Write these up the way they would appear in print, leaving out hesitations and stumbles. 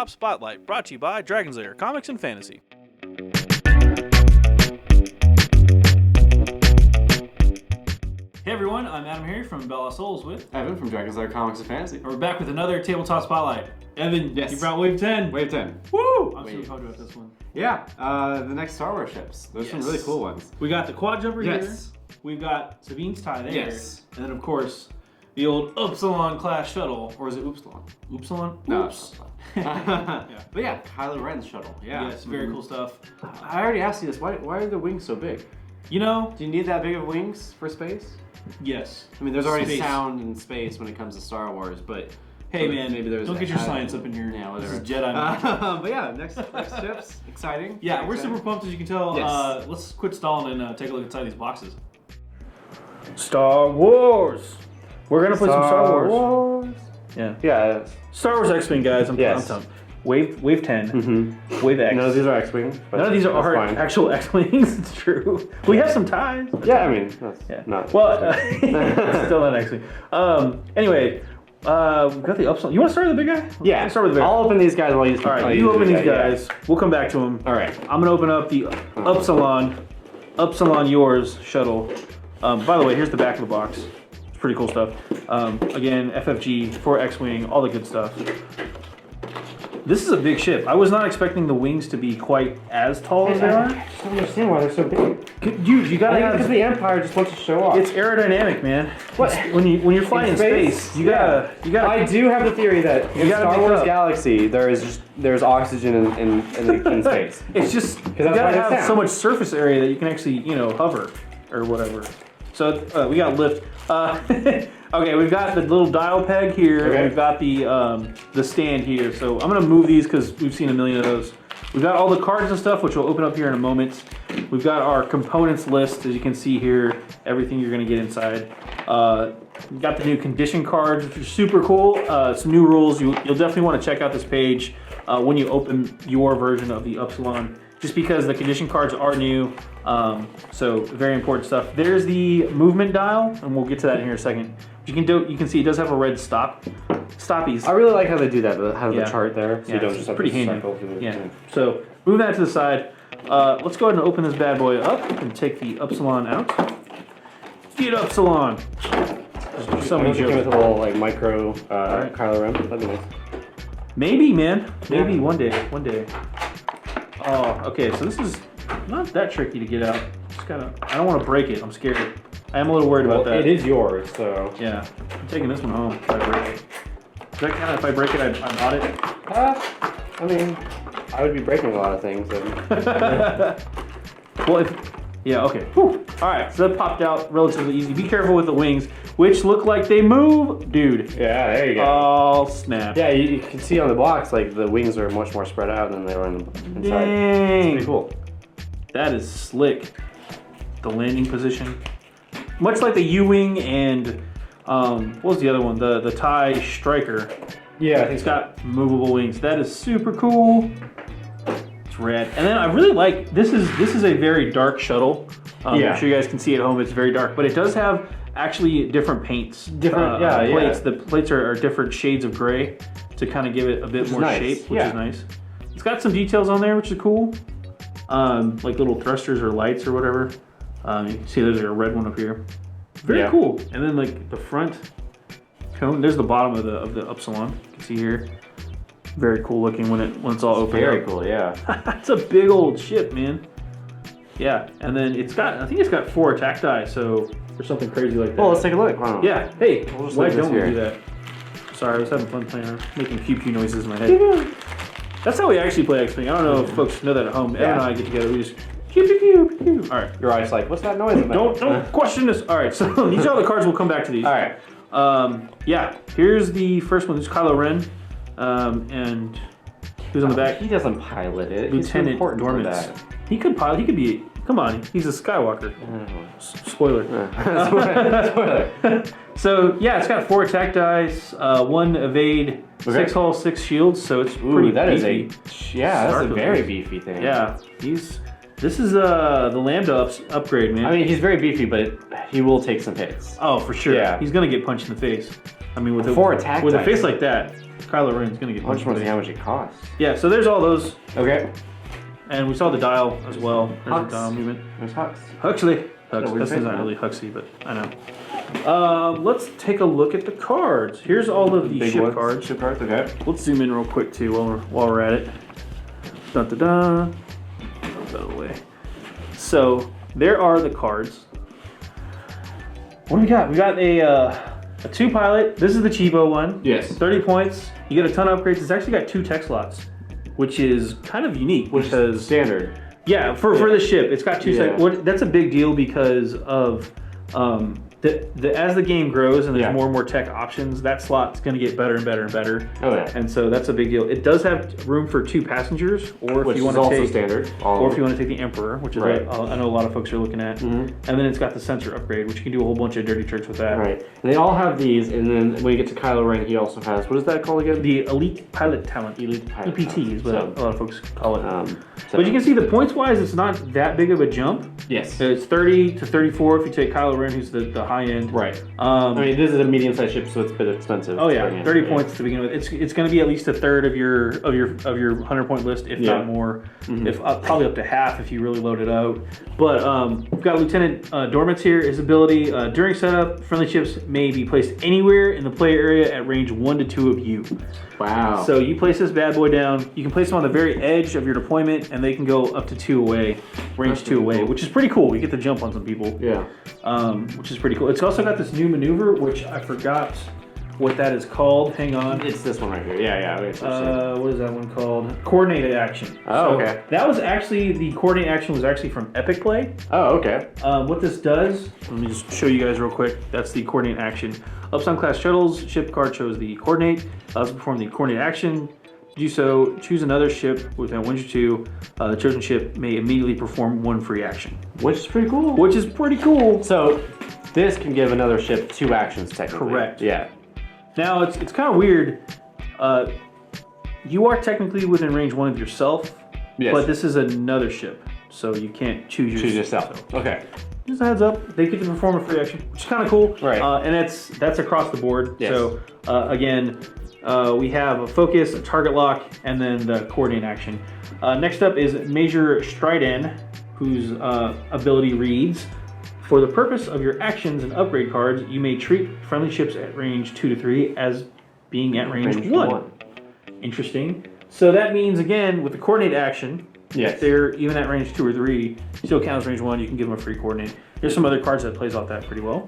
Tabletop Spotlight, brought to you by Dragon's Lair Comics and Fantasy. Hey everyone, I'm AdamHarry from Bella Souls with Evan from Dragon's Lair Comics and Fantasy. And we're back with another Tabletop Spotlight. Evan, yes. You brought Wave 10. Wave 10. Woo! I'm super pumped about this one. Yeah, the next Star Wars ships. Those are some really cool ones. We got the quad jumper here. We've got Sabine's tie there. Yes. And then of course, the old Upsilon class shuttle. Or is it Upsilon? Upsilon? No, Oops. yeah. But yeah, Kylo Ren's shuttle. Yeah. Yes, very cool stuff. I already asked you this. Why are the wings so big? You know? Do you need that big of wings for space? Yes. I mean, there's already Space. sound in space when it comes to Star Wars, but hey man, maybe there's don't get your science up in here. Yeah, whatever. This is Jedi. But yeah, next ships, exciting. Yeah, we're super pumped as you can tell. Yes. Let's quit stalling and take a look inside these boxes. Star Wars. We're gonna play some Star Wars. Yeah. Yeah. Star Wars X-Wing, guys. I'm pumped. Wave 10. Mm-hmm. Wave X. None of these are X-Wing. None of these are actual X-Wings. It's true. We have some ties. Yeah, I mean, that's not. Well, still not X-Wing. Anyway, we've got the Upsilon. You want to start with the big guy? Yeah. Let's start with the big guy. I'll open these guys while you. All right, you open these guys. Yeah. We'll come back to them. All right. I'm gonna open up the Upsilon Yours shuttle. By the way, here's the back of the box. It's pretty cool stuff. Again, FFG, 4 X-Wing, all the good stuff. This is a big ship. I was not expecting the wings to be quite as tall as they are. I just don't understand why they're so big. You gotta have. Because the Empire just wants to show off. It's aerodynamic, man. What? When you're flying in space, you gotta. I do have the theory that in Star Wars Galaxy there's oxygen in space. It's just you gotta have so much surface area that you can actually hover or whatever. So we got lift. Okay, we've got the little dial peg here. Okay. And we've got the stand here. So I'm gonna move these because we've seen a million of those. We've got all the cards and stuff, which we'll open up here in a moment. We've got our components list, as you can see here. Everything you're gonna get inside. We've got the new condition cards, which are super cool. Some new rules. You'll definitely want to check out this page when you open your version of the Upsilon, just because the condition cards are new. So very important stuff. There's the movement dial, and we'll get to that in here in a second. You can see it does have a red stoppies. I really like how they do that. Have the chart there, so you don't just have pretty to handy. cycle through the Yeah. So move that to the side. Let's go ahead and open this bad boy up and take the Upsilon out. Feed Upsilon. Somebody came with a little micro Kylo Ren. That'd be nice. Maybe, man. Maybe one day. Oh, okay. So this is not that tricky to get out. Just gotta. I don't want to break it. I'm scared. I am a little worried about that. It is yours, so. Yeah. I'm taking this one home if I break it. Does that count if I break it, I'm on it? I mean, I would be breaking a lot of things. Well, yeah, okay. Whew. All right, so that popped out relatively easy. Be careful with the wings, which look like they move, dude. Yeah, there you go. Oh, snap. Yeah, you can see on the box, the wings are much more spread out than they were inside. Dang. It's pretty cool. That is slick. The landing position. Much like the U-Wing and, what was the other one? The TIE Striker. Yeah, I think it's got movable wings. That is super cool. It's rad. And then I really like, this is a very dark shuttle. I'm sure you guys can see at home, it's very dark, but it does have actually different paints. Different plates. The plates are different shades of gray to kind of give it a bit more shape, which is nice. It's got some details on there, which is cool. Like little thrusters or lights or whatever. You can see there's a red one up here. Very cool. And then the front cone, there's the bottom of the Upsilon. You can see here. Very cool looking when it's all open. Very cool, yeah. It's a big old ship, man. Yeah, and then I think it's got 4 attack die, so or something crazy like that. Well, let's take a look. Why not? Yeah. Hey, why don't we do that? Sorry, I was having fun playing around, making pew pew noises in my head. That's how we actually play X-Wing. I don't know if folks know that at home. Evan and I get together. We just pew pew pew pew. All right. Your eyes what's that noise about? Don't question this. All right. So these are all the cards. We'll come back to these. All right. Yeah. Here's the first one. This is Kylo Ren, and who's on the back? He doesn't pilot it. Lieutenant Dormant. He could pilot. He could be. Come on, he's a Skywalker. Spoiler. Spoiler. So yeah, it's got 4 attack dice, 1 evade, 6 hull, 6 shields. So it's pretty beefy. That's a very beefy thing. Yeah, this is the Lambda upgrade, man. I mean, he's very beefy, but he will take some hits. Oh, for sure. Yeah. He's gonna get punched in the face. I mean, with Four attack with a dice. face like that, Kylo Ren's gonna get. I just want to see how much it costs. Yeah, so there's all those, Okay. and we saw the dial as well. There's Hux. the dial movement. There's Hux. Huxley. weird That's face, not man. really Huxley, but I know. Let's take a look at the cards. Here's all of the Big ship ones. cards. Ship cards, okay. Let's zoom in real quick too while we're at it. Dun dun dun. Out of the way. So there are the cards. What do we got? We got a 2 pilot. This is the cheapo one. Yes. 30 points. You get a ton of upgrades. It's actually got 2 tech slots, which is kind of unique because Standard. yeah, for the ship, it's got 2 Yeah. That's a big deal because of as the game grows and there's more and more tech options, that slot's going to get better and better and better. Oh yeah. And so that's a big deal. It does have room for 2 passengers, or if Which you is want to also take standard. or if you want to take the Emperor, which is Right. what I know a lot of folks are looking at. Mhm. And then it's got the sensor upgrade, which you can do a whole bunch of dirty tricks with that. Right. And they all have these, and then when you get to Kylo Ren, he also has, what is that called again? The Elite Pilot Talent, Pilot EPT Talent. is what So- a lot of folks call it. So- But you can see the points-wise, it's not that big of a jump. Yes. It's 30 to 34 if you take Kylo Ren, who's the high end. Right. I mean, this is a medium-sized ship, so it's a bit expensive. Oh to yeah, bring in. 30 points to begin with. It's going to be at least a third of your 100-point list, if not more. If probably up to half if you really load it out. But we've got Lieutenant Dormitz here. His ability during setup, friendly ships may be placed anywhere in the player area at range 1 to 2 of you. Wow. So you place this bad boy down. You can place them on the very edge of your deployment, and they can go up to 2 away, range That's 2 away, cool. which is pretty cool. You get the jump on some people. Yeah. Which is pretty cool. It's also got this new maneuver, which I forgot what that is called. Hang on. It's this one right here. Yeah. It's What is that one called? Coordinated action. Oh, okay. That was actually, the coordinate action was actually from Epic Play. Oh, okay. What this does, let me just show you guys real quick. That's the coordinate action. Upside class shuttles, ship card shows the coordinate, allows to perform the coordinate action. To do so, choose another ship within 1 to 2. The chosen ship may immediately perform 1 free action. Which is pretty cool. Which is pretty cool. So, this can give another ship 2 actions, technically. Correct. Yeah. Now, it's kind of weird. You are technically within range 1 of yourself, Yes. but this is another ship, so you can't choose yourself. Okay. Just a heads up, they get to perform a free action, which is kind of cool. Right. And that's across the board. Yes. So again, we have a focus, a target lock, and then the coordinate action. Next up is Major Striden, whose ability reads, for the purpose of your actions and upgrade cards, you may treat friendly ships at range 2 to 3 as being at range 1. Interesting. So that means, again, with the coordinate action, Yes. if they're even at range 2 or 3, still counts range 1, you can give them a free coordinate. There's some other cards that plays off that pretty well.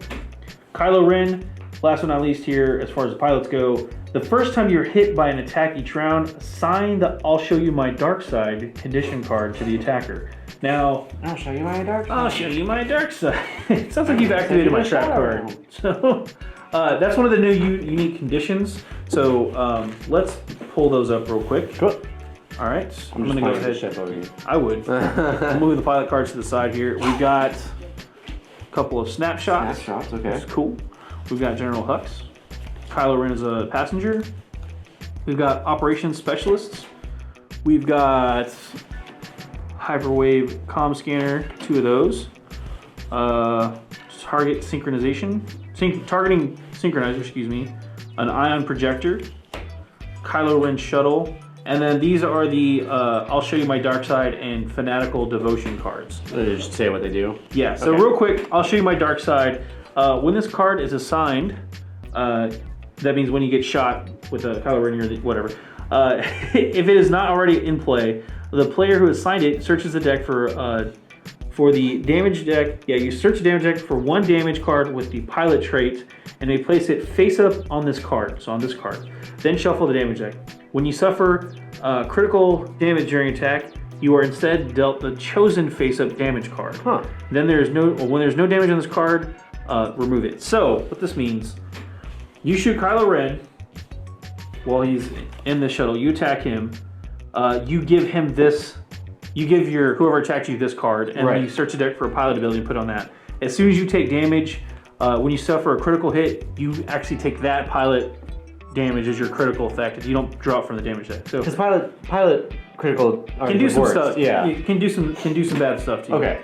Kylo Ren, last but not least here, as far as the pilots go, the first time you're hit by an attack each round, assign the I'll show you my dark side condition card to the attacker. Now, I'll show you my dark side. I'll show you my dark side. It sounds like you've activated my trap card. So that's one of the new unique conditions. So let's pull those up real quick. Cool. All right, I'm gonna go ahead. Ship over here. I would. I'll move the pilot cards to the side here. We've got a couple of snapshots. Snapshots, okay. That's cool. We've got General Hux. Kylo Ren is a passenger. We've got operations specialists. We've got hyperwave comm scanner, 2 of those. Target synchronization, targeting synchronizer, excuse me. An ion projector. Kylo Ren shuttle. And then these are the I'll show you my dark side and fanatical devotion cards. They just say what they do. Yeah, so Okay. real quick, I'll show you my dark side. When this card is assigned, that means when you get shot with a Kylo Ren or whatever, if it is not already in play, the player who assigned it searches the deck for the damage deck. Yeah, you search the damage deck for 1 damage card with the pilot trait, and they place it face up on this card, so on this card. Then shuffle the damage deck. When you suffer critical damage during attack, you are instead dealt the chosen face-up damage card. Huh. Then when there's no damage on this card, remove it. So what this means, you shoot Kylo Ren while he's in the shuttle. You attack him. You give him this. You give whoever attacked you this card, and then you search the deck for a pilot ability and put on that. As soon as you take damage, when you suffer a critical hit, you actually take that pilot damage as your critical effect. If you don't draw it from the damage deck, so Because pilot critical can do some works. stuff. Yeah. You can do some bad stuff to you. Okay.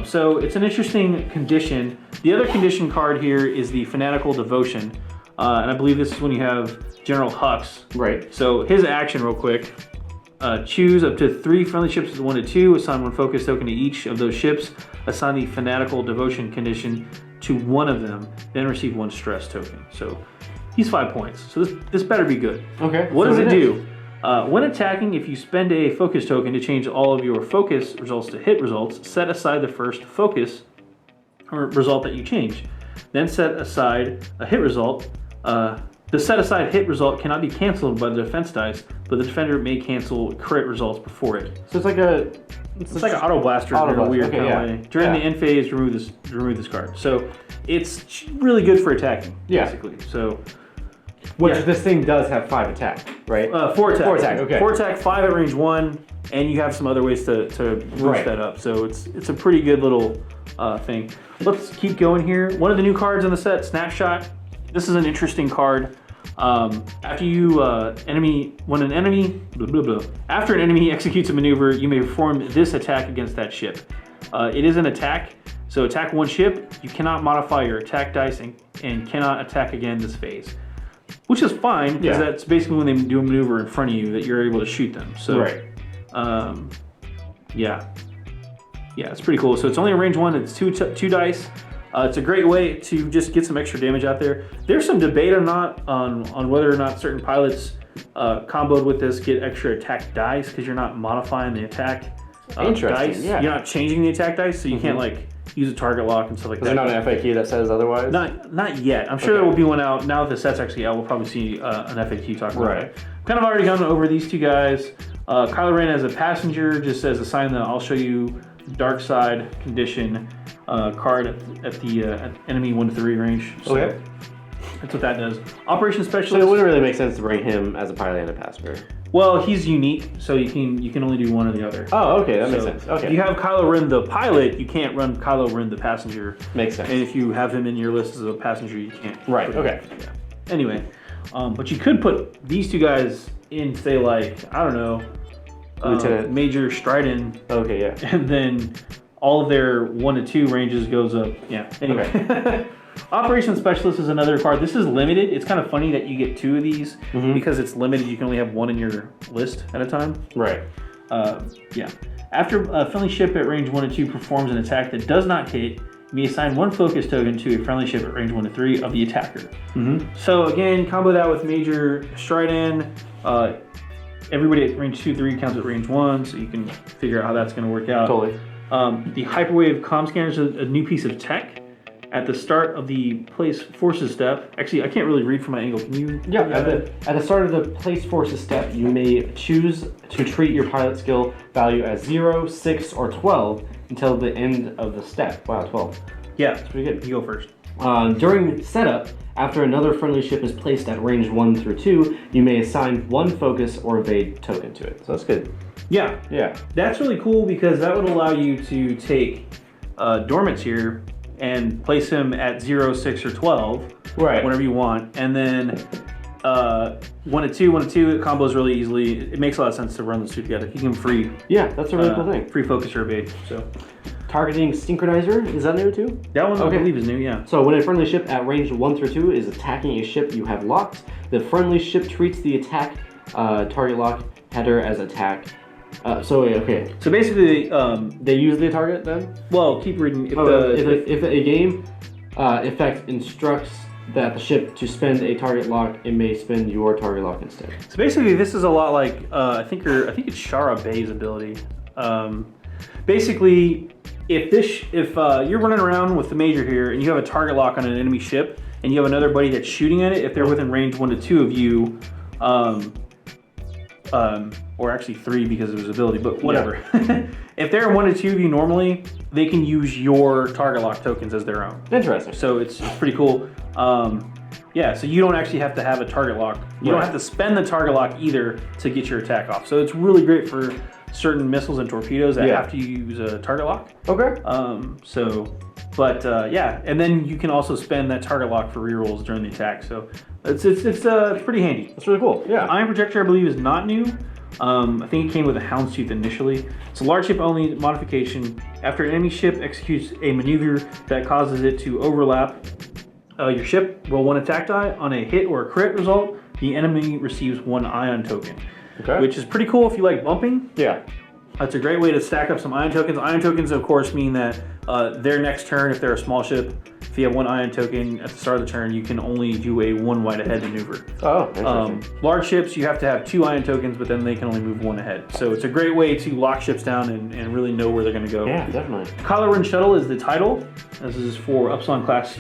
So it's an interesting condition. The other condition card here is the fanatical devotion. and I believe this is when you have General Hux. Right. So his action, real quick. Choose up to 3 friendly ships with 1 to 2. Assign 1 focus token to each of those ships. Assign the fanatical devotion condition to one of them. Then receive 1 stress token. So he's 5 points. So this better be good. Okay. What does it do? When attacking, if you spend a focus token to change all of your focus results to hit results, set aside the first focus or result that you change. Then set aside a hit result. The set aside hit result cannot be canceled by the defense dice, but the defender may cancel crit results before it. So it's like a... It's like an auto blaster in a weird kind of way. During the end phase, remove this card. So it's really good for attacking, basically. So this thing does have 5 attack, right? 4 attack. 4 attack, okay. 4 attack, 5 at range 1, and you have some other ways to boost that up. So it's a pretty good little thing. Let's keep going here. One of the new cards in the set, Snapshot. This is an interesting card. After an enemy executes a maneuver, you may perform this attack against that ship. It is an attack, so attack 1 ship. You cannot modify your attack dice and cannot attack again this phase, which is fine because that's basically when they do a maneuver in front of you that you're able to shoot them. So, yeah, it's pretty cool. So it's only a range 1. It's 2 dice. It's a great way to just get some extra damage out there. There's some debate on whether or not certain pilots comboed with this get extra attack dice because you're not modifying the attack dice. Yeah. You're not changing the attack dice, so you can't like use a target lock and stuff like that. Is there not an FAQ that says otherwise? Not yet. I'm sure there will be one out. Now that the set's actually out, we'll probably see an FAQ talking about it. Kind of already gone over these 2 guys. Kylo Ren as a passenger just says assign the I'll show you dark side condition card at the enemy 1 to 3 range. So that's what that does. Operations Specialist. So it wouldn't really make sense to bring him as a pilot and a passenger. Well, he's unique, so you can only do one or the other. Oh, okay, that makes sense. Okay. If you have Kylo Ren the pilot, you can't run Kylo Ren the passenger. Makes sense. And if you have him in your list as a passenger, you can't. Right. Okay. Yeah. Anyway, but you could put these 2 guys in, say, like I don't know, Lieutenant Major Stridon. Okay. Yeah. And then all of their 1 to 2 ranges goes up. Yeah. Anyway. Okay. Operations Specialist is another card. This is limited. It's kind of funny that you get 2 of these because it's limited. You can only have 1 in your list at a time. Right. Yeah. After a friendly ship at range 1 to 2 performs an attack that does not hit, you may assign 1 focus token to a friendly ship at range 1 to 3 of the attacker. So again, combo that with Major Stridon. Everybody at range 2, 3 counts at range 1, so you can figure out how that's going to work out. Totally. The Hyperwave Comm Scanner is a new piece of tech. At the start of the place forces step, actually, I can't really read from my angle. Can you? Yeah. At the start of the place forces step, you may choose to treat your pilot skill value as 0, 6, or 12 until the end of the step. Wow, 12. Yeah, that's pretty good. You go first. During setup, after another friendly ship is placed at range 1 through 2, you may assign 1 focus or evade token to it. So that's good. Yeah. Yeah. That's really cool because that would allow you to take Dormant's here and place him at 0, 6, or 12. Right. Whenever you want. And then 1 to 2, it combos really easily. It makes a lot of sense to run those 2 together. You can free. Yeah, that's a really cool thing. Free focus or evade. So. Targeting Synchronizer, is that new too? That one I believe is new, yeah. So when a friendly ship at range 1 through 2 is attacking a ship you have locked, the friendly ship treats the attack target lock header as attack. So basically, they use the target then? Well, keep reading. If a game effect instructs that the ship to spend a target lock, it may spend your target lock instead. So basically, this is a lot like I think it's Shara Bay's ability. Basically, if you're running around with the Major here and you have a target lock on an enemy ship and you have another buddy that's shooting at it, if they're within range 1 to 2 of you, or actually 3 because of his ability, but whatever. Yeah. If they're 1 to 2 of you normally, they can use your target lock tokens as their own. Interesting. So it's pretty cool. Yeah, so you don't actually have to have a target lock. You don't have to spend the target lock either to get your attack off. So it's really great for certain missiles and torpedoes that have to use a target lock. Okay. Yeah, and then you can also spend that target lock for rerolls during the attack. So it's pretty handy. That's really cool. Yeah. Iron Projector, I believe, is not new. I think it came with a Houndstooth initially. It's a large ship only modification. After an enemy ship executes a maneuver that causes it to overlap your ship, roll 1 attack die. On a hit or a crit result, the enemy receives 1 ion token. Okay. Which is pretty cool if you like bumping. Yeah. That's a great way to stack up some ion tokens. Ion tokens, of course, mean that their next turn, if they're a small ship, if you have 1 ion token at the start of the turn, you can only do a 1 wide ahead maneuver. Oh, interesting. Large ships, you have to have 2 ion tokens, but then they can only move 1 ahead. So it's a great way to lock ships down and really know where they're going to go. Yeah, definitely. Kylo Ren Shuttle is the title. This is for Upsilon class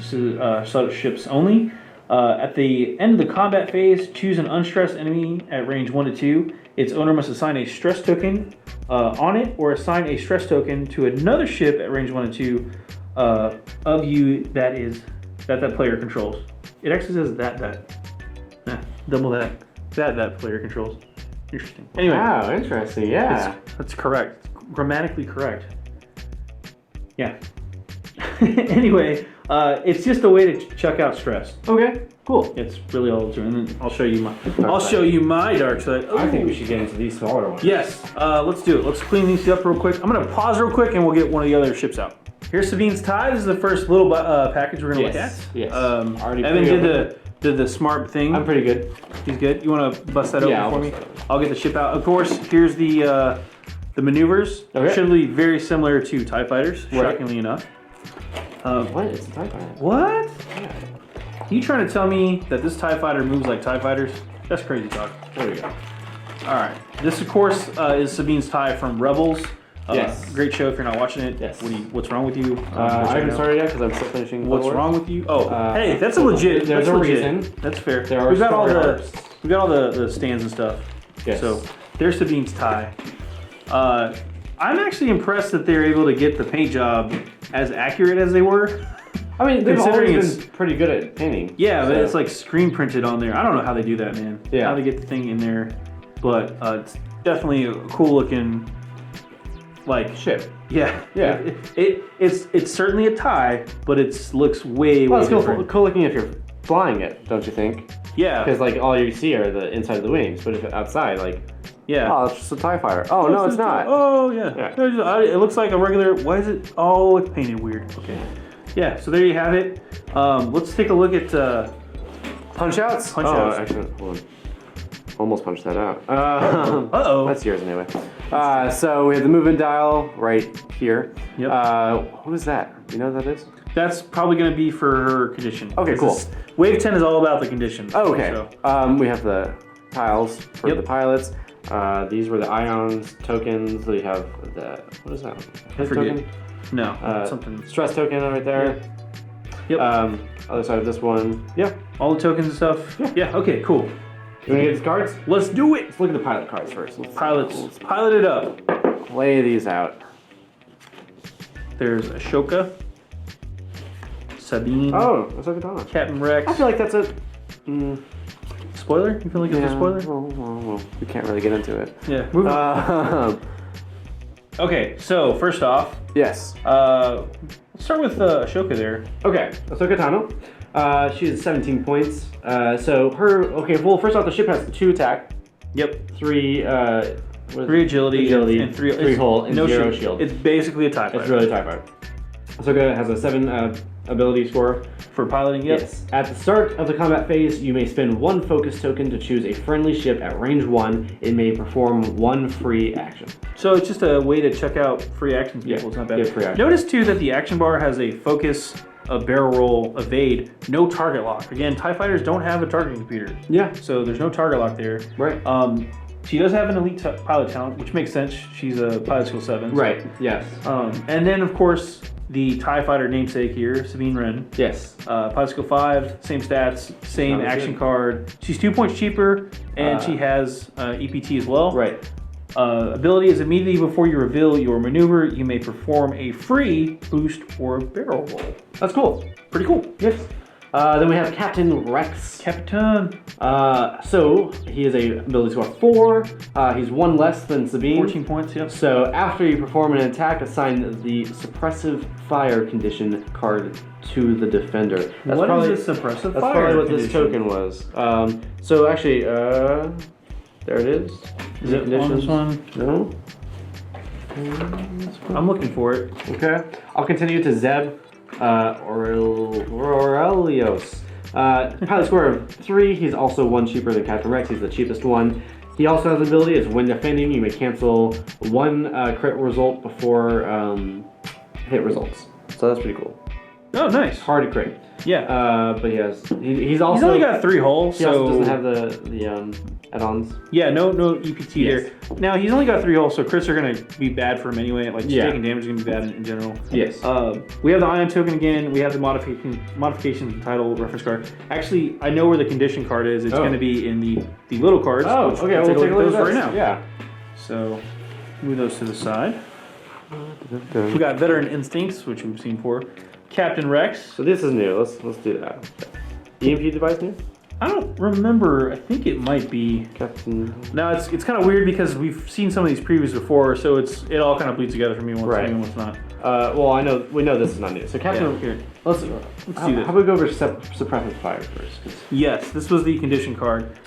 ships only. At the end of the combat phase, choose an unstressed enemy at range 1 to 2. Its owner must assign a stress token on it, or assign a stress token to another ship at range 1 to 2 of you that player controls. It actually says double that player controls. Interesting. Anyway. Wow, interesting. Yeah. That's correct. Grammatically correct. Yeah. Anyway, it's just a way to check out stress. Okay. Cool. It's really all it's doing. And then I'll show you my dark side. I think we should get into these smaller ones. Yes. Let's do it. Let's clean these up real quick. I'm gonna pause real quick and we'll get one of the other ships out. Here's Sabine's tie. This is the first little package we're gonna look at. Yes. Evan did the smart thing. I'm pretty good. He's good. You want to bust that open for me? Bust that. I'll get the ship out. Of course, here's the maneuvers. Okay. Should be very similar to TIE fighters, shockingly enough. What? It's a TIE fighter. What? Yeah. You trying to tell me that this TIE fighter moves like TIE fighters? That's crazy talk. There we go. All right. This, of course, is Sabine's tie from Rebels. Yes. Great show if you're not watching it. Yes. What's wrong with you? I haven't started yet because I'm still finishing. What's wrong with you? Oh, hey, that's a legit. There's that's a legit. reason. That's fair. There are we've got all arcs. the stands and stuff. Yes. So there's Sabine's tie. I'm actually impressed that they're able to get the paint job as accurate as they were. I mean, they've Considering always been pretty good at painting. Yeah, but it's like screen printed on there. I don't know how they do that, man. Yeah. How they get the thing in there, but it's definitely a cool looking, like ship. Yeah. Yeah. It's certainly a tie, but it looks way Well, it's different. cool looking if you're flying it, don't you think? Yeah. Because like all you see are the inside of the wings, but if it's outside, like, Yeah. oh, it's just a TIE fighter. Oh no, it's not. Oh yeah. It looks like a regular. Why is it? Oh, it's painted weird. Okay. Yeah. So there you have it. Let's take a look at Punch outs. Punch outs. Actually, hold on. Almost punched that out. Uh-oh. That's yours anyway. So we have the movement dial right here. Yep. What is that? Do you know what that is? That's probably going to be for her condition. Okay, cool. Wave 10 is all about the conditions. Oh, okay. So. We have the tiles for Yep. the pilots. These were the ions tokens. We have the, what is that? I forget. Token? No, something. Stress token right there. Yep. Other side of this one. Yeah. All the tokens and stuff. Yeah. Okay. Cool. You want to get these cards? Let's do it. Let's look at the pilot cards first. Let's Pilot it up. lay these out. There's Ashoka, Sabine, Oh, that's okay, Donna. Captain Rex. I feel like that's a. Spoiler? You feel like it's a spoiler? Well, we can't really get into it. Yeah. Move on. Okay. So first off, Yes. let's start with Ashoka there. Okay, Ahsoka Tano. She has 17 points. So her. Okay, well, first off, the ship has 2 attack, Yep. 3. 3 agility, and 3 hull, and 0 shield. It's basically a TIE fighter. It's really TIE fighter. Ahsoka has a 7 ability score. For piloting, yep. Yes. At the start of the combat phase, you may spend 1 focus token to choose a friendly ship at range 1. It may perform 1 free action. So it's just a way to check out free actions people. Yeah, It's not bad. yeah, free action. Notice too that the action bar has a focus, a barrel roll, evade, no target lock. Again, TIE fighters don't have a targeting computer. Yeah. So there's no target lock there. Right. She does have an elite pilot talent, which makes sense. She's a pilot school 7. so- Right. Yes. And then of course the TIE fighter namesake here, Sabine Wren. Yes. Pilot skill 5, same stats, same Sounds action good. card. She's 2 points cheaper, and she has EPT as well. Right. Ability is immediately before you reveal your maneuver, you may perform a free boost or barrel roll. That's cool. Pretty cool. Yes. Then we have Captain Rex. Captain. So he has a ability score of 4. He's 1 less than Sabine. 14 points, yep. So after you perform an attack, assign the suppressive fire condition card to the defender. That's What probably, is this suppressive That's fire probably what this condition? token was. So actually, there it is. Is it on this one? No. I'm looking for it. Okay. I'll continue to Zeb. Aurelios. Pilot score of 3. He's also 1 cheaper than Captain Rex. He's the cheapest one. He also has the ability is when defending, you may cancel 1 crit result before hit results. So that's pretty cool. Oh, nice. Hard to crit. Yeah. But he's also. He's only got 3 hulls. He so also doesn't have the add-ons. Yeah, no EPT there. Now he's only got 3 hulls, so crits are gonna be bad for him anyway. Like taking damage is gonna be bad in general. Yes. We have the ion token again. We have the modification title reference card. Actually, I know where the condition card is. It's gonna be in the little cards. Oh, which okay. We'll take a look at those right now. Yeah. So move those to the side. We got Veteran Instincts, which we've seen before. Captain Rex. So this is new. Let's do that. EMP device new? I don't remember. I think it might be. Captain. Now it's kind of weird because we've seen some of these previews before, so it all kind of bleeds together for me what's new and what's not. Well, we know this is not new. So Captain, here. let's do this. How about we go over suppressive fire first? Yes, this was the condition card.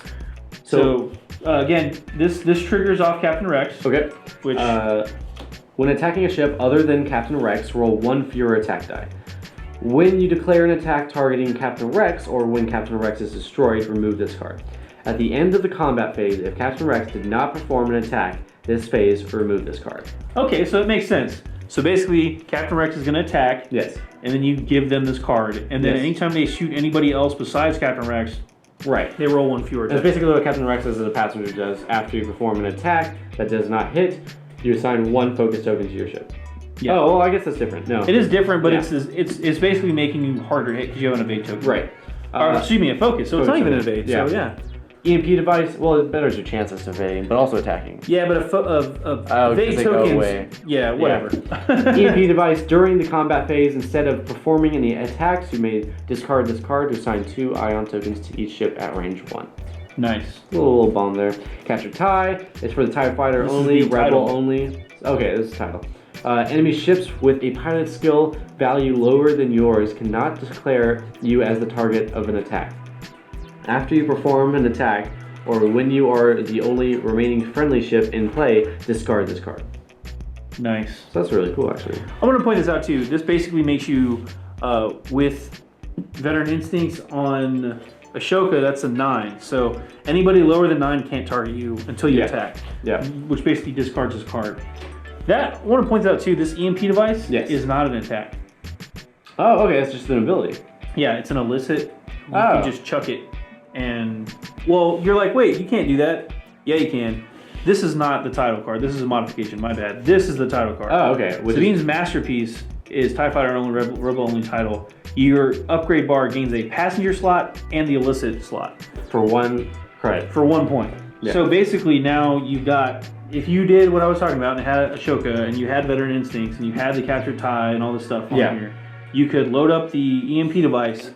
So again, this triggers off Captain Rex. Okay. Which when attacking a ship other than Captain Rex, roll 1 fewer attack die. When you declare an attack targeting Captain Rex, or when Captain Rex is destroyed, remove this card. At the end of the combat phase, if Captain Rex did not perform an attack this phase, remove this card. Okay, so it makes sense. So basically, Captain Rex is going to attack. Yes. And then you give them this card. And then anytime they shoot anybody else besides Captain Rex, they roll 1 fewer attack. That's basically what Captain Rex as a passenger does. After you perform an attack that does not hit, you assign 1 focus token to your ship. Yeah. Oh, well, I guess that's different. No. It is different, but it's basically making you harder hit because you have an evade token. Right. Or, excuse me, a focus. So it's not even an evade. Yeah. So yeah. EMP device, well, it betters your chances of evading, but also attacking. Yeah, but evade tokens. Yeah, whatever. EMP device, during the combat phase, instead of performing any attacks, you may discard this card to assign 2 ion tokens to each ship at range 1. Nice. A little bomb there. Capture TIE is for the TIE fighter only, rebel only. Okay, this is the title. Enemy ships with a pilot skill value lower than yours cannot declare you as the target of an attack. After you perform an attack, or when you are the only remaining friendly ship in play, discard this card. Nice. So that's really cool, actually. I'm going to point this out too. This basically makes you, with Veteran Instincts on Ashoka, that's a 9. So anybody lower than 9 can't target you until you attack. Yeah. Which basically discards this card. I want to point out too, this EMP device is not an attack. Oh, okay, it's just an ability. Yeah, it's an illicit. You can just chuck it. And, well, you're like, wait, you can't do that. Yeah, you can. This is not the title card. This is a modification, my bad. This is the title card. Oh, okay. Sabine's Masterpiece is TIE Fighter only, Rebel only title. Your upgrade bar gains a passenger slot and the illicit slot. For 1 credit. For 1 point. Yeah. So basically now you've got, if you did what I was talking about and had Ashoka and you had Veteran Instincts and you had the captured TIE and all this stuff on here, you could load up the EMP device,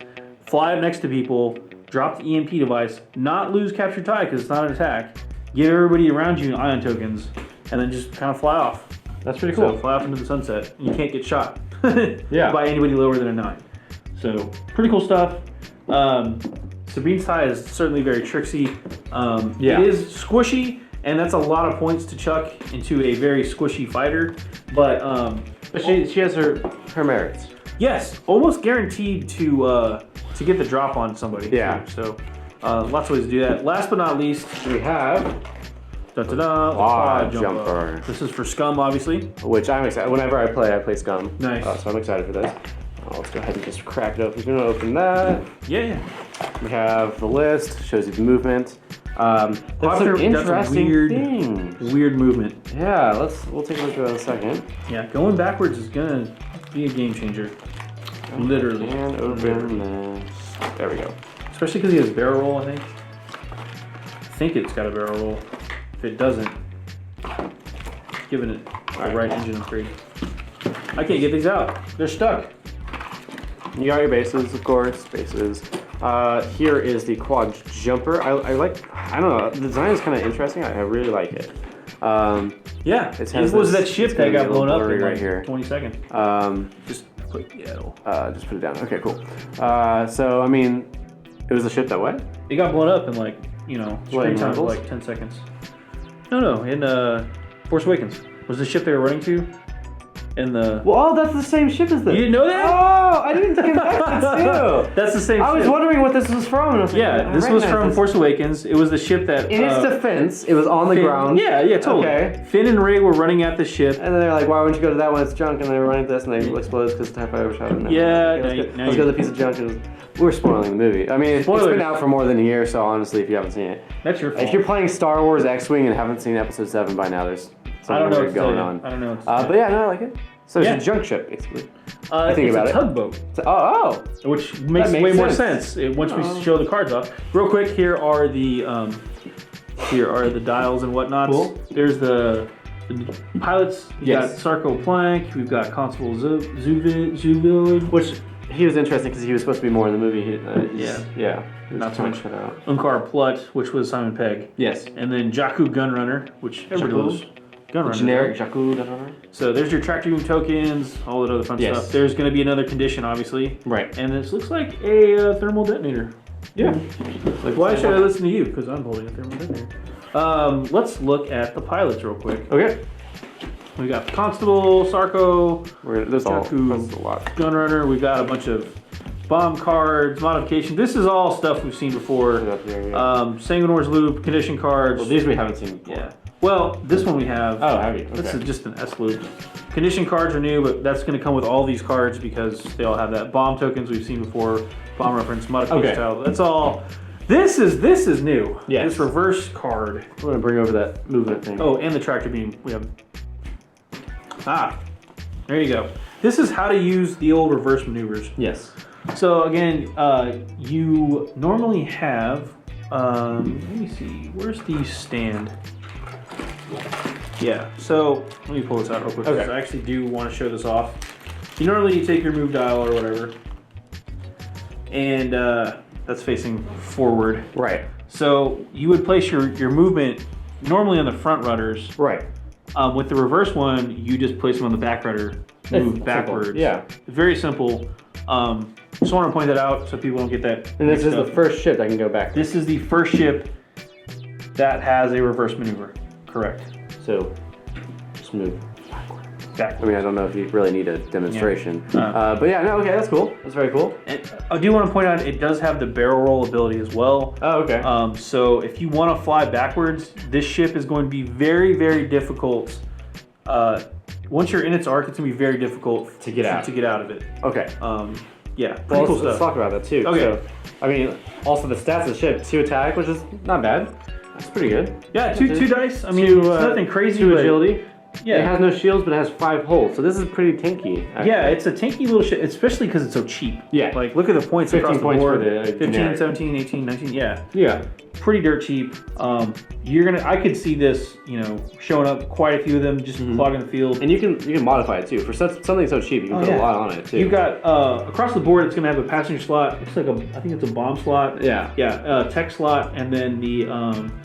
fly up next to people, drop the EMP device, not lose captured TIE because it's not an attack, give everybody around you ion tokens, and then just kind of fly off. That's pretty cool. So fly off into the sunset. And you can't get shot by anybody lower than a 9. So pretty cool stuff. Sabine's TIE is certainly very tricksy. It is squishy, and that's a lot of points to chuck into a very squishy fighter. But she has her merits. Yes, almost guaranteed to get the drop on somebody. Yeah. Too. So lots of ways to do that. Last but not least, we have Quad Jumper. This is for Scum, obviously. Which I'm excited. Whenever I play Scum. Nice. So I'm excited for this. Let's go ahead and just crack it open. We're gonna open that. Yeah. We have the list. Shows you the movement. That's some interesting things. Weird movement. Yeah. We'll take a look at that in a second. Yeah. Going backwards is gonna be a game changer. Literally. And open this. There we go. Especially because he has barrel roll, I think. I think it's got a barrel roll. If it doesn't, giving it the right engine upgrade. I can't get these out. They're stuck. You got your bases, of course. Bases. Here is the Quad Jumper. I don't know. The design is kind of interesting. I really like it. It was that ship that got blown up in right here. 20 seconds. Just put just put it down. Okay, cool. So I mean, it was the ship that what? It got blown up in screen time for 10 seconds. No, in Force Awakens. Was the ship they were running to? in the. Well, that's the same ship as this. You didn't know that? Oh, I didn't connect the two. That's the same. I was ship. wondering what this was from. And I was like, Yeah, this was from Force Awakens. It was the ship that. In its defense, it was on the ground. Yeah, totally. Okay. Finn and Rey were running at the ship. And then they're like, why wouldn't you go to that one? It's junk. And they were running this, and they exploded because the TIE fighter was shot at them. Yeah, let's go to the piece of junk. We're spoiling the movie. I mean, it's been out for more than a year, so honestly, if you haven't seen it. That's your fault. If you're playing Star Wars X-Wing and haven't seen Episode 7 by now, there's something weird going on. I don't know. But yeah, no, I like it. So it's a junk ship, basically. I think about it's a tugboat. Which makes way more sense once we show the cards off. Real quick, here are the dials and whatnot. Cool. There's the pilots. You got Sarko Plank. We've got Constable Zuville. Which he was interesting because he was supposed to be more in the movie. Not so much. Unkar Plutt, which was Simon Pegg. Yes. And then Jakku Gunrunner, which everybody knows. Gunrunner. Generic Jakku Gunrunner. So there's your tractor beam tokens, all that other fun stuff. There's going to be another condition, obviously. Right. And this looks like a thermal detonator. Yeah. Like, why should I listen to you? Because I'm holding a thermal detonator. Let's look at the pilots real quick. Okay. We got Constable, Sarko, Jakku, Gunrunner. We got a bunch of bomb cards, modification. This is all stuff we've seen before. Sanguinor's Loop, condition cards. Well, these we haven't seen before. Yeah. Well, this one we have. Oh, have you? Okay. This is just an S loop. Condition cards are new, but that's going to come with all these cards because they all have that bomb tokens we've seen before, bomb reference, modification style. That's all. This is new. Yes. This reverse card. We're going to bring over that movement thing. Oh, and the tractor beam. We have. There you go. This is how to use the old reverse maneuvers. Yes. So again, you normally have. Let me see. Where's the stand? Yeah. So let me pull this out real quick. Okay. I actually do want to show this off. You take your move dial or whatever, and that's facing forward. Right. So you would place your movement normally on the front rudders. Right. With the reverse one, you just place them on the back rudder, move backwards. Simple. Yeah. Very simple. Just want to point that out so people don't get that. And this is the first ship that can go back. This is the first ship that has a reverse maneuver. Correct. So, just move backwards. I mean, I don't know if you really need a demonstration. Yeah. But yeah, no, okay, that's cool. That's very cool. And I do want to point out it does have the barrel roll ability as well. Oh, okay. So if you want to fly backwards, this ship is going to be very, very difficult. Once you're in its arc, it's going to be very difficult to get out of it. Okay. Yeah, pretty cool stuff. Let's talk about that too. Okay. So, I mean, also the stats of the ship, 2 attack, which is not bad. That's pretty good. Yeah, two dice. I mean, it's nothing crazy. 2 agility. Yeah. It has no shields, but it has 5 holes. So this is pretty tanky. Actually. Yeah, it's a tanky little ship, especially because it's so cheap. Yeah. Like, look at the points across the board. For the 15, generic. 17, 18, 19. Yeah. Yeah. Pretty dirt cheap. I could see this, showing up quite a few of them, just clogging the field. And you can modify it too. For something so cheap, you can put a lot on it too. You've got across the board, it's gonna have a passenger slot. Looks like I think it's a bomb slot. Yeah. Yeah. Tech slot, and then the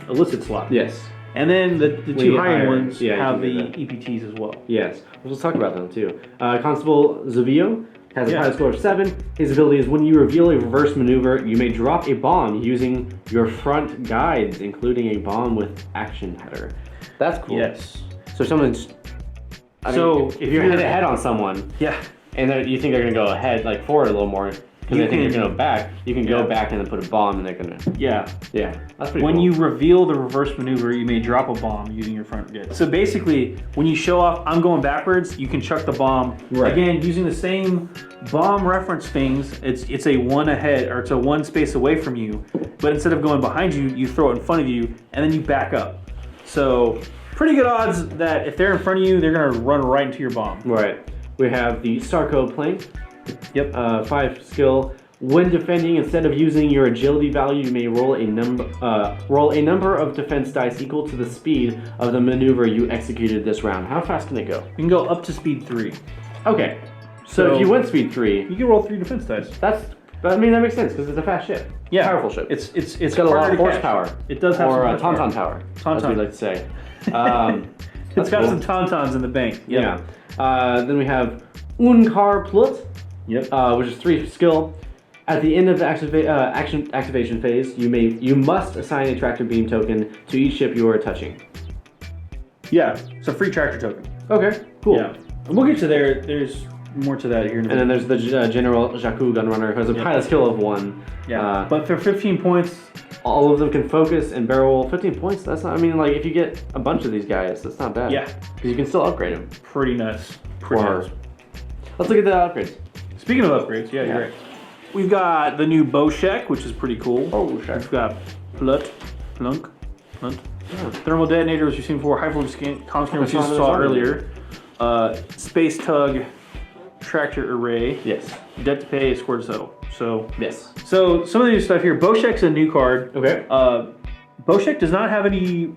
illicit slot. Yes. And then the 2 higher ones Yeah, have the EPTs as well. Yes. Let's talk about them too. Constable Zavio has a pilot score of 7. His ability is when you reveal a reverse maneuver, you may drop a bomb using your front guides, including a bomb with action header. That's cool. Yes. So someone's. If you're head on someone, and you think they're gonna go ahead, like forward a little more, because they think you're gonna go back, you can go back and then put a bomb, and they're gonna. Yeah. That's pretty cool. When you reveal the reverse maneuver, you may drop a bomb using your front guide. So basically, when you show off, I'm going backwards, you can chuck the bomb. Right. Again, using the same bomb reference things, it's a 1 ahead, or it's a 1 space away from you. But instead of going behind you, you throw it in front of you, and then you back up. So pretty good odds that if they're in front of you, they're gonna run right into your bomb. Right. We have the Starco Plank. Yep. 5 skill. When defending, instead of using your agility value, you may roll a number of defense dice equal to the speed of the maneuver you executed this round. How fast can it go? You can go up to speed 3. Okay. So if you went speed 3, you can roll 3 defense dice. that makes sense because it's a fast ship. Yeah. Powerful ship. It's got a lot of horsepower. It does have some some tauntaun power. As we like to say. It's got some tauntauns in the bank. Yep. Yeah. Then we have Unkar Plutt. Yep. Which is 3 skill. At the end of the activation phase, you must assign a tractor beam token to each ship you are touching. Yeah, it's a free tractor token. Okay, cool. Yeah. And we'll get to there. There's more to that here in a minute. And then there's the General Jakku Gunrunner, who has a pilot skill of 1. Yeah, but for 15 points... All of them can focus and barrel 15 points. That's not, I mean, like, if you get a bunch of these guys, that's not bad. Yeah. Because you can still upgrade them. Pretty nuts. Pretty nuts. Let's look at the upgrades. Speaking of upgrades, you're right. We've got the new Bowshek, which is pretty cool. Bowshek. We've got Plunk. Thermal detonators you've seen before. High voltage comm scanner, which you saw earlier. Space tug, tractor array. Yes. Debt to pay, score to settle. So yes. So some of the new stuff here. Bowshek's a new card. Okay. Bowshek does not have any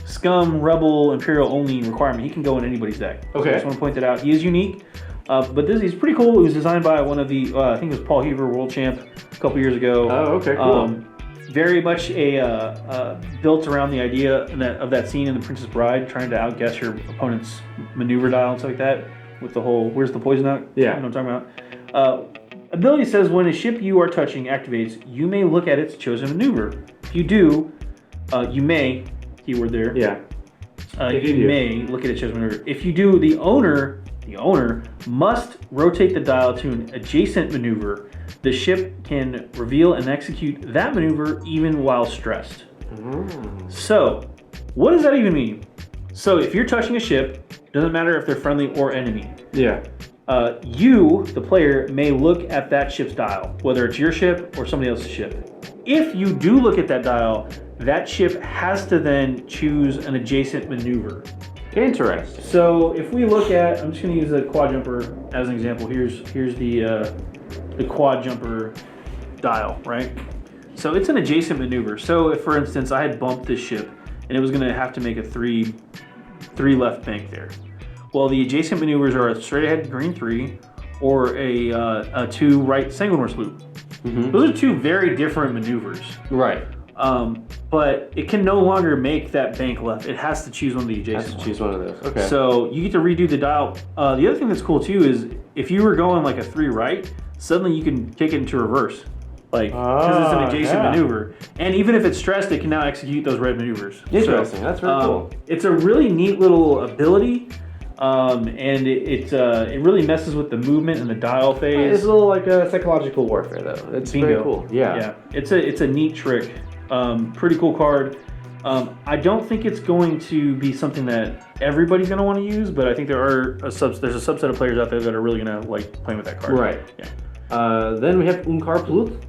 scum, rebel, imperial only requirement. He can go in anybody's deck. Okay. So I just want to point that out. He is unique, but he's pretty cool. It was designed by one of the I think it was Paul Heaver, world champ, a couple years ago. Oh, okay, cool. Very much built around the idea of that scene in The Princess Bride, trying to outguess your opponent's maneuver dial and stuff like that. With the whole, where's the poison out? Yeah. You know what I'm talking about? Ability says when a ship you are touching activates, you may look at its chosen maneuver. If you do, you may, keyword there. Yeah. You may look at its chosen maneuver. If you do, the owner must rotate the dial to an adjacent maneuver. The ship can reveal and execute that maneuver even while stressed. So, what does that even mean? So if you're touching a ship, doesn't matter if they're friendly or enemy. Yeah. You, the player, may look at that ship's dial, whether it's your ship or somebody else's ship. If you do look at that dial, that ship has to then choose an adjacent maneuver. Interesting. So if we look at, I'm just going to use the quad jumper as an example. Here's the quad jumper dial, right? So it's an adjacent maneuver. So if, for instance, I had bumped this ship and it was going to have to make a three left bank there. Well, the adjacent maneuvers are a straight ahead green 3 or a 2 right sanguinary sloop. Those are 2 very different maneuvers. Right. But it can no longer make that bank left. It has to choose one of the adjacent ones. Has to choose one of those. Okay. So you get to redo the dial. The other thing that's cool too is if you were going like a 3 right, suddenly you can kick it into reverse. Like, because it's an adjacent maneuver. And even if it's stressed, it can now execute those red maneuvers. Interesting. That's very cool. It's a really neat little ability. And it really messes with the movement and the dial phase. It's a little like a psychological warfare, though. It's very cool. Yeah. It's a neat trick. Pretty cool card. I don't think it's going to be something that everybody's going to want to use, but I think there's a subset of players out there that are really going to like playing with that card. Right. Yeah. Then we have Unkar Plut.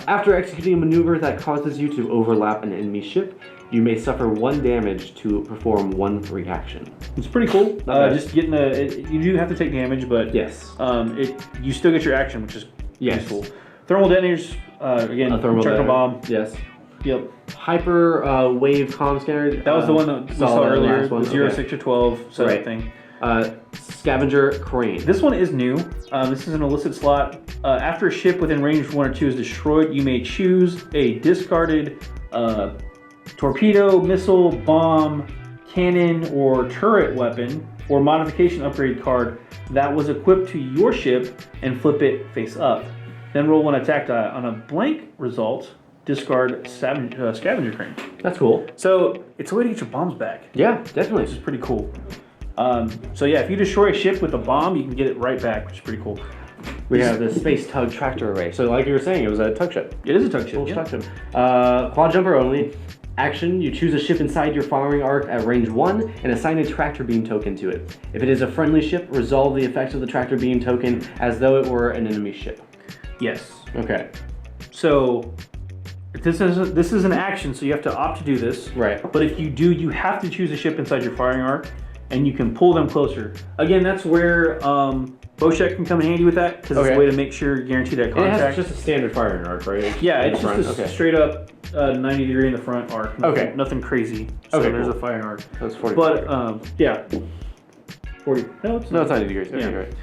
After executing a maneuver that causes you to overlap an enemy ship, you may suffer 1 damage to perform 1 free action. It's pretty cool. Just getting you do have to take damage, but yes, you still get your action, which is useful. Yes. Thermal detonators, again, a thermal chucking a bomb. Yes. Yep. Hyper wave comm scanner. That was the one that we saw earlier. One. 0, 6, or 12 set thing. Scavenger crane. This one is new. This is an illicit slot. After a ship within range 1 or 2 is destroyed, you may choose a discarded torpedo, missile, bomb, cannon, or turret weapon or modification upgrade card that was equipped to your ship and flip it face up. Then roll 1 attack die. On a blank result, discard scavenger crane. That's cool. So it's a way to get your bombs back. Yeah, definitely. Which is pretty cool. So yeah, if you destroy a ship with a bomb, you can get it right back, which is pretty cool. We have the space tug tractor array. So like you were saying, it was a tug ship. It is a tug ship. Tug ship. Quad jumper only. Action, you choose a ship inside your firing arc at range 1 and assign a tractor beam token to it. If it is a friendly ship, resolve the effects of the tractor beam token as though it were an enemy ship. Yes. Okay. So this is an action, so you have to opt to do this. Right. But if you do, you have to choose a ship inside your firing arc, and you can pull them closer. Again, that's where Bowshek can come in handy with that, because it's a way to make sure you guarantee that contact. And it has just a standard firing arc, right? Yeah, it's just a straight up 90 degree in the front arc. Nothing crazy. So there's a firing arc. That's 40. But yeah. 40. No, it's 90 degrees. Okay, yeah. great.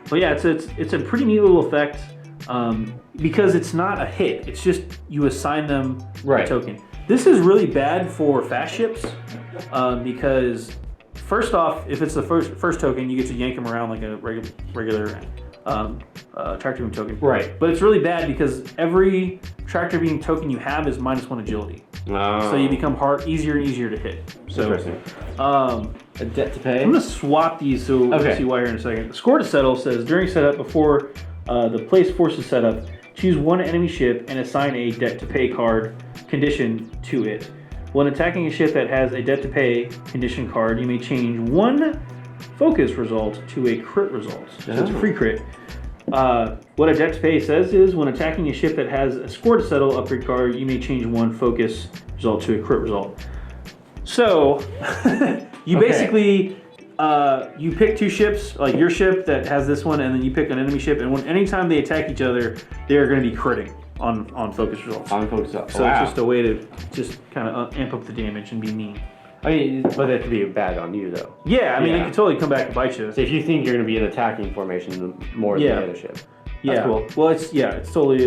But yeah, it's a pretty neat little effect because it's not a hit. It's just you assign them a token. This is really bad for fast ships because first off, if it's the first token, you get to yank them around like a regular tractor beam token. Right. But it's really bad because every tractor beam token you have is -1 agility. So you become easier and easier to hit. So, interesting. A debt to pay? I'm going to swap these so we'll Okay. see why here in a second. The score to settle says during setup, before the place forces setup, choose one enemy ship and assign a debt to pay card condition to it. When attacking a ship that has a debt to pay condition card, you may change one focus result to a crit result. So it's a free crit. What a debt to pay says is when attacking a ship that has a score to settle upgrade card, you may change one focus result to a crit result. So you basically you pick two ships, like your ship that has this one, and then you pick an enemy ship, and anytime they attack each other, they are going to be critting on focus results. On focus. So it's just a way to just kind of amp up the damage and be mean. I mean, but that could be bad on you though. Yeah, I mean, it could totally come back and bite you. So if you think you're going to be in attacking formation more than the other ship. That's cool. Well, it's totally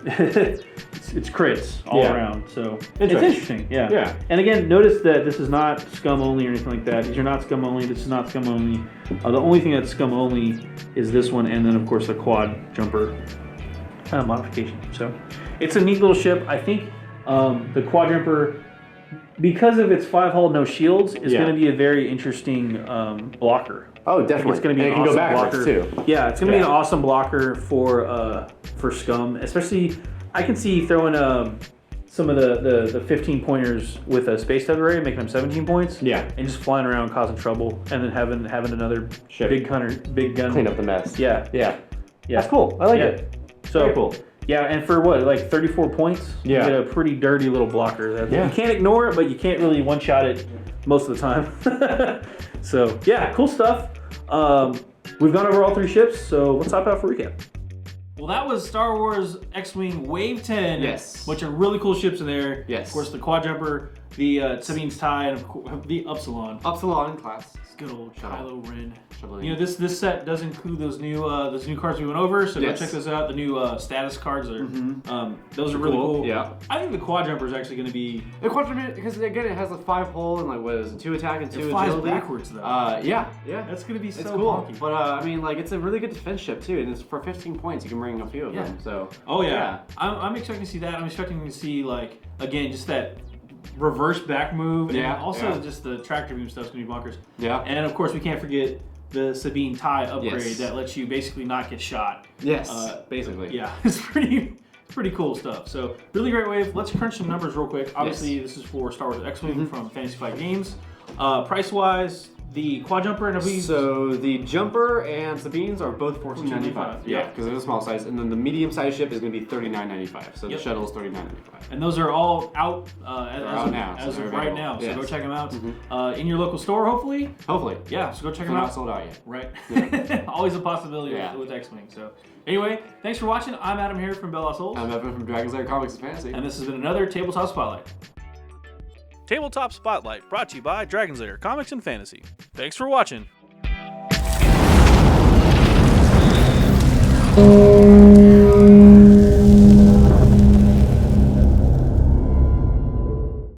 it's crits all around. So it's interesting. Yeah. And again, notice that this is not scum only or anything like that. These are not scum only. This is not scum only. The only thing that's scum only is this one, and then of course the quad jumper modification. So it's a neat little ship. I think the quad jumper, because of its 5-hull no shields, is going to be a very interesting blocker. Oh, definitely. It's going to be and an it can awesome go backwards blocker too. Yeah, it's going to be an awesome blocker for scum. Especially, I can see throwing some of the 15 pointers with a space tug array, making them 17 points. Yeah. And just flying around causing trouble, and then having another big gun. Clean up the mess. Yeah. That's cool. I like it. So very cool. Yeah, and for what, like 34 points, you get a pretty dirty little blocker. You can't ignore it, but you can't really one-shot it most of the time. So, yeah, cool stuff. We've gone over all 3 ships, so let's hop out for a recap. Well, that was Star Wars X-Wing Wave 10. Yes. Bunch of really cool ships in there. Yes. Of course, the Quad Jumper, the Sabine's Tie, and of course, the Upsilon. Upsilon class. Good old Kylo Ren. Shuttle. You know, this set does include those new cards we went over, so go check those out. The new status cards are those are really cool. Yeah. I think the Quad Jumper is actually going to be The quad jumper, because again it has a 5-hull and like what is it, 2 attack and 2 it flies agility. backwards though. Yeah. That's going to be so It's cool. bonky. But I mean, like, it's a really good defense ship too, and it's for 15 points. You can bring a few of them. So. Oh yeah. I'm expecting to see that. I'm expecting to see like again just that reverse back move, and also just the tractor beam stuff's gonna be bonkers. Yeah. And of course we can't forget the Sabine Tie upgrade that lets you basically not get shot. Yes. Basically. Yeah, it's pretty cool stuff. So really great wave. Let's crunch some numbers real quick. Obviously this is for Star Wars X-Wing from Fantasy Flight Games. Price wise, the Quad Jumper and So the jumper and Sabines are both $14.95. Yeah, because they're the small size, and then the medium size ship is going to be $39.95. So the shuttle is $39.95. And those are all out as so of right now. So yes. go check them out in your local store, hopefully. Hopefully. Yeah, so go check them They're out. not sold out yet. Right. Always a possibility with X-Wing. So anyway, thanks for watching. I'm AdamHarry from Bell Souls. I'm Evan from Dragon's Lair Comics and Fantasy. And this has been another Tabletop Spotlight. Tabletop Spotlight brought to you by Dragon's Lair Comics and Fantasy. Thanks for watching.